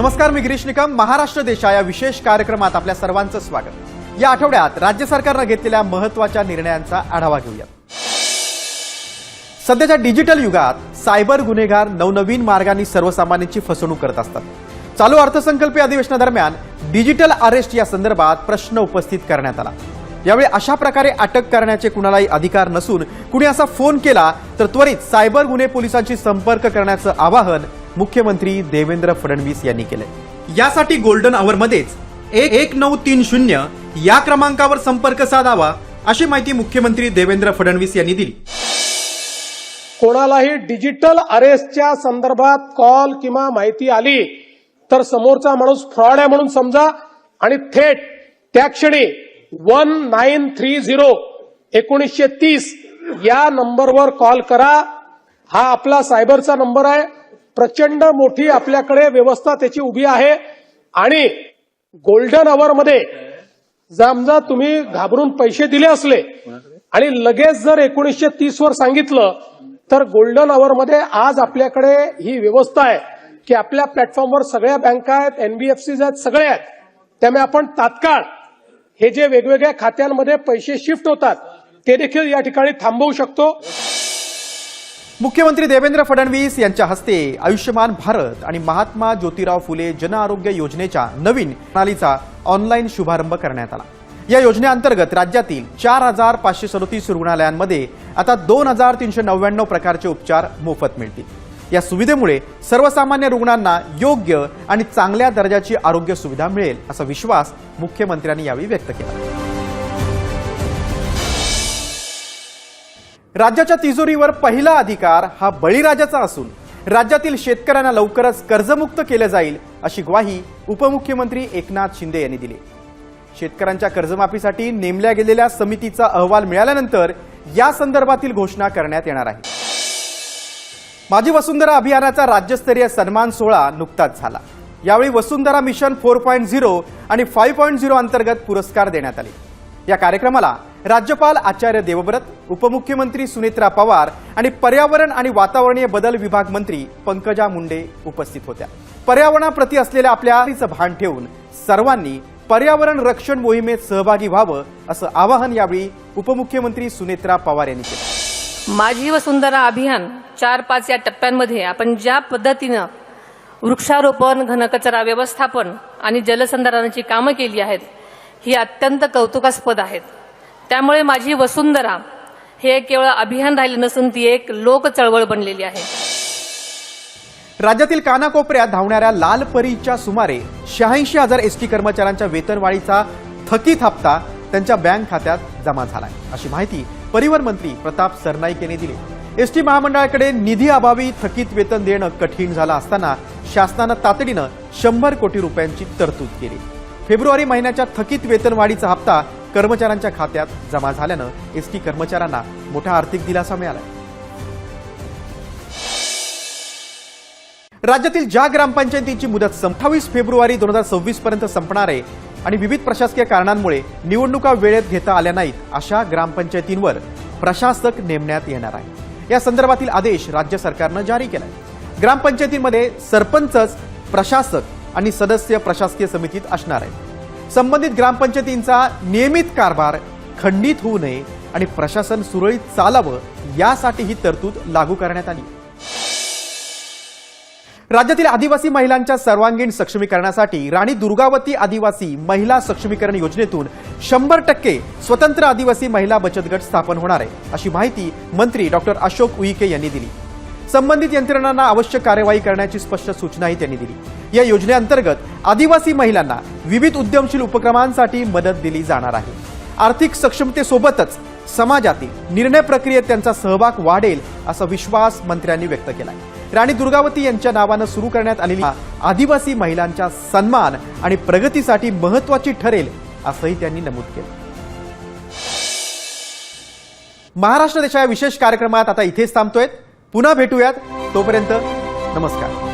नमस्कार, मी गिरीश निकम. महाराष्ट्र देशा या विशेष कार्यक्रमात आपल्या सर्वांचं स्वागत. या आठवड्यात राज्य सरकारने घेतलेल्या महत्त्वाच्या निर्णयांचा आढावा घेऊया. सध्याच्या डिजिटल युगात सायबर गुन्हेगार नवनवीन मार्गांनी सर्वसामान्यांची फसवणूक करत असतात. चालू अर्थसंकल्पीय अधिवेशनादरम्यान डिजिटल अरेस्ट या संदर्भात प्रश्न उपस्थित करण्यात आला. यावेळी अशा प्रकारे अटक करण्याचे कुणालाही अधिकार नसून कुणी असा फोन केला तर त्वरित सायबर गुन्हे पोलिसांशी संपर्क करण्याचं आवाहन मुख्यमंत्री देवेंद्र फडणवीस यांनी केले. यासाठी गोल्डन आवरमध्येच 1930 या क्रमांकावर संपर्क साधावा अशी माहिती मुख्यमंत्री देवेंद्र फडणवीस यांनी दिली. कोणालाही डिजिटल अरेस्टच्या संदर्भात कॉल किंवा माहिती आली तर समोरचा माणूस फ्रॉड आहे म्हणून समजा आणि थेट त्या क्षणी 1930 या नंबरवर कॉल करा. हा आपला सायबरचा नंबर आहे. प्रचंड मोठी आपल्याकडे व्यवस्था त्याची उभी आहे आणि गोल्डन अवरमध्ये समजा तुम्ही घाबरून पैसे दिले असले आणि लगेच जर 1930 वर सांगितलं तर गोल्डन अवरमध्ये आज आपल्याकडे ही व्यवस्था आहे की आपल्या प्लॅटफॉर्मवर सगळ्या बँका आहेत, एनबीएफसीज आहेत, सगळे आहेत. त्यामुळे आपण तात्काळ हे जे वेगवेगळ्या खात्यांमध्ये पैसे शिफ्ट होतात ते देखील या ठिकाणी थांबवू शकतो. मुख्यमंत्री देवेंद्र फडणवीस यांच्या हस्ते आयुष्यमान भारत आणि महात्मा ज्योतिराव फुले जन आरोग्य योजनेच्या नवीन प्रणालीचा ऑनलाईन शुभारंभ करण्यात आला. या योजनेअंतर्गत राज्यातील 4537 रुग्णालयांमध्ये आता 2399 प्रकारचे उपचार मोफत मिळतील. या सुविधेमुळे सर्वसामान्य रुग्णांना योग्य आणि चांगल्या दर्जाची आरोग्य सुविधा मिळेल असा विश्वास मुख्यमंत्र्यांनी यावेळी व्यक्त केला. राज्याच्या तिजोरीवर पहिला अधिकार हा बळीराजाचा असून राज्यातील शेतकऱ्यांना लवकरच कर्जमुक्त केले जाईल अशी ग्वाही उपमुख्यमंत्री एकनाथ शिंदे यांनी दिली. शेतकऱ्यांच्या कर्जमाफीसाठी नेमल्या गेलेल्या समितीचा अहवाल मिळाल्यानंतर या संदर्भातील घोषणा करण्यात येणार आहे. माझी वसुंधरा अभियानाचा राज्यस्तरीय सन्मान सोहळा नुकताच झाला. यावेळी वसुंधरा मिशन 4.0 आणि 5.0 अंतर्गत पुरस्कार देण्यात आले. या कार्यक्रमाला राज्यपाल आचार्य देवव्रत, उपमुख्यमंत्री सुनेत्रा पवार आणि पर्यावरण आणि वातावरणीय बदल विभाग मंत्री पंकजा मुंडे उपस्थित होत्या. पर्यावरणाप्रती असलेल्या आपल्या भान ठेवून सर्वांनी पर्यावरण रक्षण मोहिमेत सहभागी व्हावं असं आवाहन यावेळी उपमुख्यमंत्री सुनेत्रा पवार यांनी केलं. माझी वसुंधरा अभियान 4-5 या टप्प्यांमध्ये आपण ज्या पद्धतीनं वृक्षारोपण, घनकचरा व्यवस्थापन आणि जलसंधारणाची कामं केली आहेत ही अत्यंत कौतुकास्पद आहेत. त्यामुळे माझी वसुंधरा हे केवळ अभियान राहिले नसून ती एक लोक चळवळ बनलेली आहे. राज्यातील कानाकोपऱ्यात धावणाऱ्या लाल परीच्या सुमारे 86,000 एसटी कर्मचाऱ्यांच्या वेतनवाढीचा थकीत हप्ता त्यांच्या बँक खात्यात जमा झालाय अशी माहिती परिवहन मंत्री प्रताप सरनाईक यांनी दिली. एसटी महामंडळाकडे निधी अभावी थकीत वेतन देणं कठीण झालं असताना शासनानं तातडीनं 100 कोटी रुपयांची तरतूद केली. फेब्रुवारी महिन्याच्या थकीत वेतनवाढीचा हप्ता कर्मचाऱ्यांच्या खात्यात जमा झाल्यानं एसटी कर्मचाऱ्यांना मोठा आर्थिक दिलासा मिळाला. राज्यातील ज्या ग्रामपंचायतींची मुदत 28 फेब्रुवारी 2026 पर्यंत संपणार आहे आणि विविध प्रशासकीय कारणांमुळे निवडणुका वेळेत घेता आल्या नाहीत अशा ग्रामपंचायतींवर प्रशासक नेमण्यात येणार आहे. या संदर्भातील आदेश राज्य सरकारनं जारी केलाय. ग्रामपंचायतींमध्ये सरपंचच प्रशासक आणि सदस्य प्रशासकीय समितीत असणार आहे. संबंधित ग्रामपंचायतींचा नियमित कारभार खंडित होऊ नये आणि प्रशासन सुरळीत चालावं यासाठी ही तरतूद लागू करण्यात आली. राज्यातील आदिवासी महिलांच्या सर्वांगीण सक्षमीकरणासाठी राणी दुर्गावती आदिवासी महिला सक्षमीकरण योजनेतून 100% स्वतंत्र आदिवासी महिला बचत गट स्थापन होणार आहे अशी माहिती मंत्री डॉक्टर अशोक उईके यांनी दिली. संबंधित यंत्रणांना आवश्यक कार्यवाही करण्याची स्पष्ट सूचनाही त्यांनी दिली. या योजनेअंतर्गत आदिवासी महिलांना विविध उद्यमशील उपक्रमांसाठी मदत दिली जाणार आहे. आर्थिक सक्षमतेसोबतच समाजातील निर्णय प्रक्रियेत त्यांचा सहभाग वाढेल असा विश्वास मंत्र्यांनी व्यक्त केला. राणी दुर्गावती यांच्या नावानं सुरू करण्यात आलेली आदिवासी महिलांच्या सन्मान आणि प्रगतीसाठी महत्त्वाची ठरेल असंही त्यांनी नमूद केलं. महाराष्ट्र देशा या विशेष कार्यक्रमात आता इथेच थांबतोय. पुन्हा भेटूयात. तोपर्यंत नमस्कार.